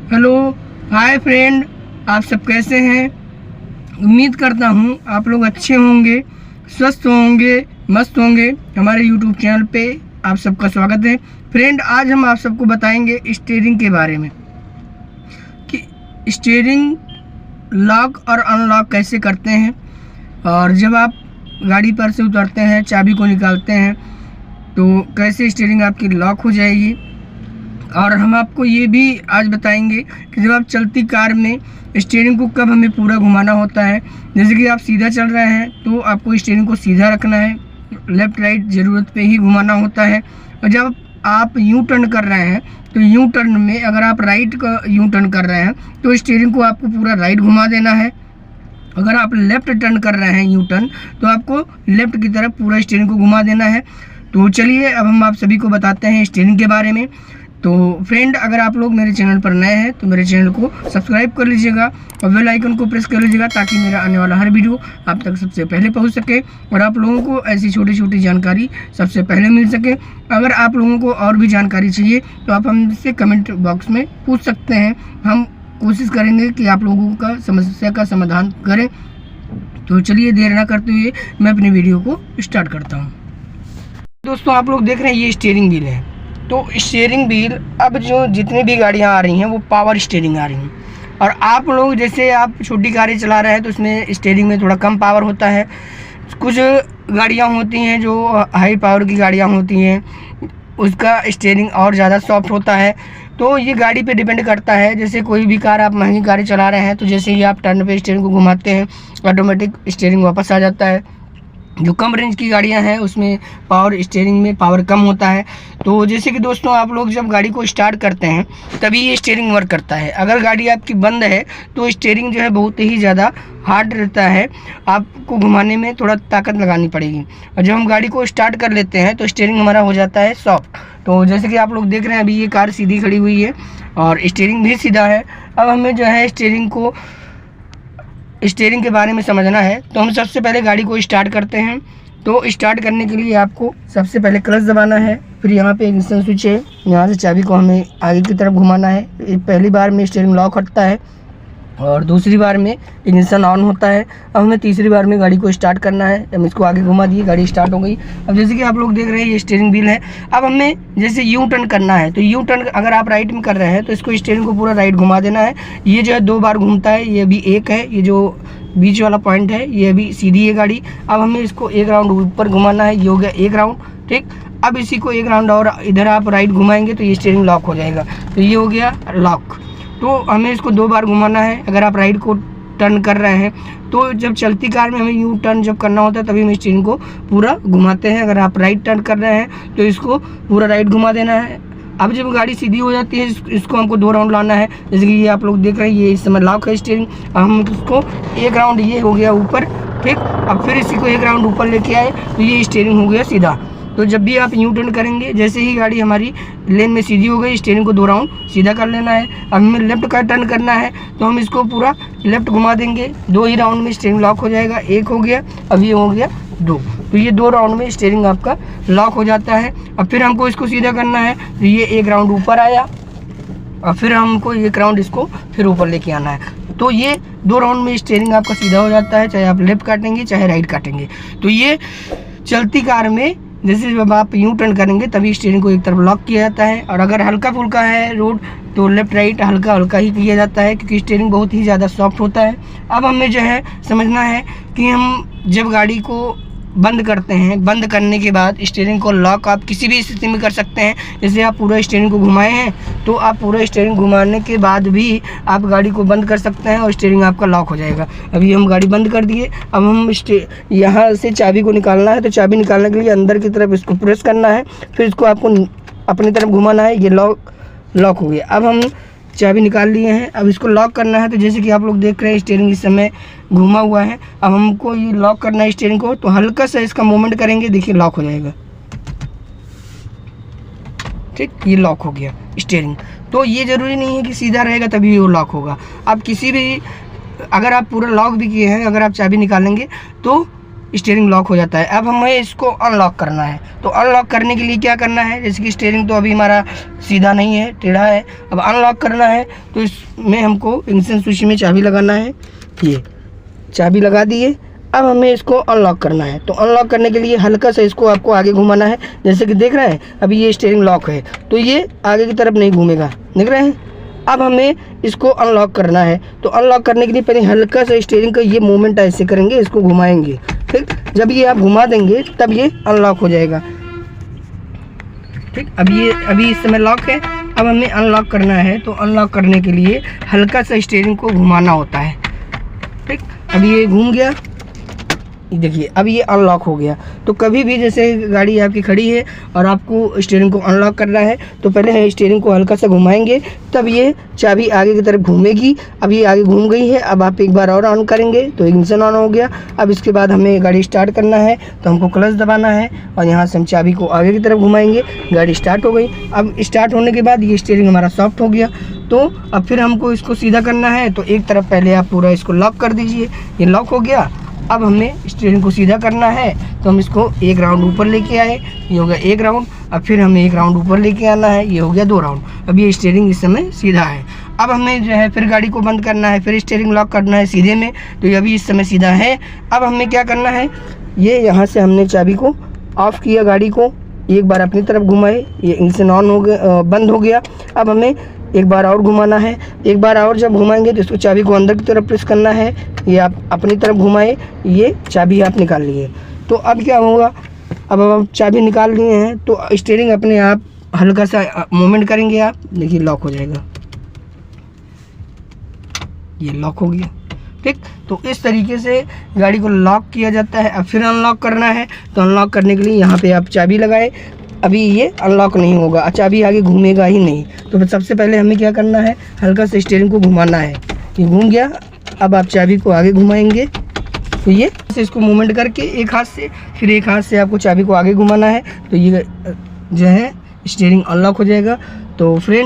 Hello, hi friend, आप सब कैसे हैं। उम्मीद करता हूँ आप लोग अच्छे होंगे, स्वस्थ होंगे, मस्त होंगे। हमारे यूट्यूब चैनल पे आप सबका स्वागत है। फ्रेंड, आज हम आप सबको बताएंगे स्टीयरिंग के बारे में कि स्टीयरिंग लॉक और अनलॉक कैसे करते हैं, और जब आप गाड़ी पर से उतरते हैं, चाबी को निकालते हैं, तो कैसे स्टीयरिंग आपकी लॉक हो जाएगी। और हम आपको ये भी आज बताएंगे कि जब आप चलती कार में स्टीयरिंग को कब हमें पूरा घुमाना होता है। जैसे कि आप सीधा चल रहे हैं तो आपको स्टीयरिंग को सीधा रखना है, लेफ़्ट राइट ज़रूरत पे ही घुमाना होता है। और जब आप यू टर्न कर रहे हैं तो यू टर्न में अगर आप राइट का यू टर्न कर रहे हैं तो स्टीयरिंग को आपको पूरा राइट घुमा देना है। अगर आप लेफ़्ट टर्न कर रहे हैं यू टर्न, तो आपको लेफ़्ट की तरफ पूरा स्टीयरिंग को घुमा देना है। तो चलिए अब हम आप सभी को बताते हैं स्टीयरिंग के बारे में। तो फ्रेंड, अगर आप लोग मेरे चैनल पर नए हैं तो मेरे चैनल को सब्सक्राइब कर लीजिएगा और बेल आइकन को प्रेस कर लीजिएगा, ताकि मेरा आने वाला हर वीडियो आप तक सबसे पहले पहुंच सके और आप लोगों को ऐसी छोटी छोटी जानकारी सबसे पहले मिल सके। अगर आप लोगों को और भी जानकारी चाहिए तो आप हमसे कमेंट बॉक्स में पूछ सकते हैं। हम कोशिश करेंगे कि आप लोगों का समस्या का समाधान करें। तो चलिए देर ना करते हुए मैं अपनी वीडियो को स्टार्ट करता हूँ। दोस्तों, आप लोग देख रहे हैं ये स्टीयरिंग व्हील है। तो स्टीयरिंग व्हील, अब जो जितनी भी गाड़ियाँ आ रही हैं वो पावर स्टीयरिंग आ रही हैं। और आप लोग जैसे आप छोटी गाड़ी चला रहे हैं तो उसमें स्टीयरिंग में थोड़ा कम पावर होता है। कुछ गाड़ियाँ होती हैं जो हाई पावर की गाड़ियाँ होती हैं, उसका स्टीयरिंग और ज़्यादा सॉफ्ट होता है। तो ये गाड़ी पे डिपेंड करता है। जैसे कोई भी कार, आप महंगी गाड़ी चला रहे हैं तो जैसे ही आप टर्न पे स्टीयरिंग को घुमाते हैं, ऑटोमेटिक स्टीयरिंग वापस आ जाता है। जो कम रेंज की गाड़ियां हैं उसमें पावर, स्टीयरिंग में पावर कम होता है। तो जैसे कि दोस्तों, आप लोग जब गाड़ी को स्टार्ट करते हैं तभी ये स्टीयरिंग वर्क करता है। अगर गाड़ी आपकी बंद है तो स्टीयरिंग जो है बहुत ही ज़्यादा हार्ड रहता है, आपको घुमाने में थोड़ा ताकत लगानी पड़ेगी। और जब हम गाड़ी को स्टार्ट कर लेते हैं तो स्टीयरिंग हमारा हो जाता है सॉफ्ट। तो जैसे कि आप लोग देख रहे हैं, अभी ये कार सीधी खड़ी हुई है और स्टीयरिंग भी सीधा है। अब हमें जो है स्टीयरिंग के बारे में समझना है। तो हम सबसे पहले गाड़ी को स्टार्ट करते हैं। तो स्टार्ट करने के लिए आपको सबसे पहले क्लच दबाना है, फिर यहाँ पे इग्निशन स्विच है, यहाँ से चाबी को हमें आगे की तरफ घुमाना है। पहली बार में स्टीयरिंग लॉक हटता है और दूसरी बार में इग्निशन ऑन होता है। अब हमें तीसरी बार में गाड़ी को स्टार्ट करना है। हम इसको आगे घुमा दिए, गाड़ी स्टार्ट हो गई। अब जैसे कि आप लोग देख रहे हैं ये स्टीयरिंग व्हील है। अब हमें जैसे यू टर्न करना है तो यू टर्न अगर आप राइट में कर रहे हैं तो इसको स्टीयरिंग को पूरा राइट घुमा देना है। ये जो है 2 बार घूमता है, ये अभी एक है, ये जो बीच वाला पॉइंट है ये अभी सीधी है गाड़ी। अब हमें इसको एक राउंड ऊपर घुमाना है, ये हो गया एक राउंड, ठीक। अब इसी को एक राउंड और इधर आप राइट घुमाएंगे तो ये स्टीयरिंग लॉक हो जाएगा। तो ये हो गया लॉक। तो हमें इसको 2 बार घुमाना है। अगर आप राइट को टर्न कर रहे हैं तो जब चलती कार में हमें यू टर्न जब करना होता है तभी हम स्टीयरिंग को पूरा घुमाते हैं। अगर आप राइट टर्न कर रहे हैं तो इसको पूरा राइट घुमा देना है। अब जब गाड़ी सीधी हो जाती है इसको हमको 2 राउंड लाना है। जैसे कि ये आप लोग देख रहे हैं, ये इस समय लॉक है स्टीयरिंग। हम इसको एक राउंड, ये हो गया ऊपर, ठीक। अब फिर इसी को एक राउंड ऊपर लेके आए तो ये स्टीयरिंग हो गया सीधा। तो जब भी आप यू टर्न करेंगे, जैसे ही गाड़ी हमारी लेन में सीधी हो गई, स्टीयरिंग को 2 राउंड सीधा कर लेना है। अब हमें लेफ्ट का टर्न करना है तो हम इसको पूरा लेफ्ट घुमा देंगे। 2 ही राउंड में स्टीयरिंग लॉक हो जाएगा। एक हो गया, अब ये हो गया 2। तो ये 2 राउंड में स्टीयरिंग आपका लॉक हो जाता है। अब फिर हमको इसको सीधा करना है तो ये एक राउंड ऊपर आया और फिर हमको एक राउंड इसको फिर ऊपर लेके आना है। तो ये 2 राउंड में स्टीयरिंग आपका सीधा हो जाता है, चाहे आप लेफ्ट काटेंगे चाहे राइट काटेंगे। तो ये चलती कार में जैसे जब आप यू टर्न करेंगे तभी स्टीयरिंग को एक तरफ लॉक किया जाता है। और अगर हल्का फुल्का है रोड तो लेफ्ट राइट हल्का हल्का ही किया जाता है, क्योंकि स्टीयरिंग बहुत ही ज़्यादा सॉफ्ट होता है। अब हमें जो है समझना है कि हम जब गाड़ी को बंद करते हैं, बंद करने के बाद स्टीयरिंग को लॉक आप किसी भी स्थिति में कर सकते हैं। जैसे आप पूरा स्टीयरिंग को घुमाए हैं तो आप पूरा स्टीयरिंग घुमाने के बाद भी आप गाड़ी को बंद कर सकते हैं और स्टीयरिंग आपका लॉक हो जाएगा। अभी हम गाड़ी बंद कर दिए। अब हम यहाँ से चाबी को निकालना है। तो चाबी निकालने के लिए अंदर की तरफ इसको प्रेस करना है, फिर इसको आपको अपनी तरफ घुमाना है। ये लॉक हो गया। अब हम चाबी निकाल लिए हैं, अब इसको लॉक करना है। तो जैसे कि आप लोग देख रहे हैं स्टीयरिंग इस समय घुमा हुआ है। अब हमको ये लॉक करना है स्टीयरिंग को, तो हल्का सा इसका मूवमेंट करेंगे, देखिए लॉक हो जाएगा, ठीक। ये लॉक हो गया स्टीयरिंग। तो ये ज़रूरी नहीं है कि सीधा रहेगा तभी वो लॉक होगा। आप किसी भी, अगर आप पूरा लॉक भी किए हैं, अगर आप चाबी निकालेंगे तो स्टीयरिंग लॉक हो जाता है। अब हमें इसको अनलॉक करना है। तो अनलॉक करने के लिए क्या करना है, जैसे कि स्टीयरिंग तो अभी हमारा सीधा नहीं है, टेढ़ा है। अब अनलॉक करना है तो इसमें हमको इग्निशन स्विच में चाबी लगाना है। ये चाबी लगा दिए। अब हमें इसको अनलॉक करना है। तो अनलॉक करने के लिए हल्का सा इसको आपको आगे घुमाना है। जैसे कि देख रहे हैं अभी ये स्टीयरिंग लॉक है तो ये आगे की तरफ नहीं घूमेगा, देख रहे हैं। अब हमें इसको अनलॉक करना है। तो अनलॉक करने के लिए पहले हल्का सा स्टीयरिंग का ये मूवमेंट ऐसे करेंगे, इसको घुमाएंगे, ठीक। जब ये आप घुमा देंगे तब ये अनलॉक हो जाएगा, ठीक। अभी इस समय लॉक है। अब हमें अनलॉक करना है। तो अनलॉक करने के लिए हल्का सा स्टीयरिंग को घुमाना होता है, ठीक। अभी ये घूम गया, देखिए अब ये अनलॉक हो गया। तो कभी भी जैसे गाड़ी आपकी खड़ी है और आपको स्टीयरिंग को अनलॉक करना है तो पहले स्टीयरिंग को हल्का सा घुमाएंगे, तब ये चाबी आगे की तरफ घूमेगी। अब ये आगे घूम गई है। अब आप एक बार और ऑन करेंगे तो इग्निशन ऑन हो गया। अब इसके बाद हमें गाड़ी स्टार्ट करना है तो हमको क्लच दबाना है और यहाँ से हम चाबी को आगे की तरफ घुमाएंगे, गाड़ी स्टार्ट हो गई। अब स्टार्ट होने के बाद ये स्टीयरिंग हमारा सॉफ्ट हो गया। तो अब फिर हमको इसको सीधा करना है। तो एक तरफ पहले आप पूरा इसको लॉक कर दीजिए, ये लॉक हो गया। अब हमें स्टीयरिंग को सीधा करना है तो हम इसको एक राउंड ऊपर लेके आए, ये हो गया एक राउंड। अब फिर हमें एक राउंड ऊपर लेके आना है, ये हो गया 2 राउंड। अब ये स्टीयरिंग इस समय सीधा है। अब हमें जो है फिर गाड़ी को बंद करना है, फिर स्टीयरिंग लॉक करना है सीधे में। तो ये अभी इस समय सीधा है। अब हमें क्या करना है, ये यहाँ से हमने चाबी को ऑफ़ किया, गाड़ी को एक बार अपनी तरफ घुमाए, ये इग्निशन ऑन हो गया, बंद हो गया। अब हमें एक बार और घुमाना है। एक बार और जब घुमाएंगे तो इसको चाबी को अंदर की तरफ प्रेस करना है, ये आप अपनी तरफ घुमाए, ये चाबी आप निकाल लिए। तो अब क्या होगा, अब आप चाबी निकाल लिए हैं तो स्टीयरिंग अपने आप हल्का सा मूवमेंट करेंगे आप, देखिए लॉक हो जाएगा, ये लॉक हो गया, ठीक। तो इस तरीके से गाड़ी को लॉक किया जाता है। अब फिर अनलॉक करना है। तो अनलॉक करने के लिए यहाँ पे आप चाबी लगाए, अभी ये अनलॉक नहीं होगा, चाबी आगे घूमेगा ही नहीं। तो सबसे पहले हमें क्या करना है, हल्का से स्टीयरिंग को घुमाना है, ये घूम गया। अब आप चाबी को आगे घुमाएंगे तो ये इसको मूवमेंट करके एक हाथ से, फिर एक हाथ से आपको चाबी को आगे घुमाना है। तो ये जो है स्टीयरिंग अनलॉक हो जाएगा। तो फ्रेंड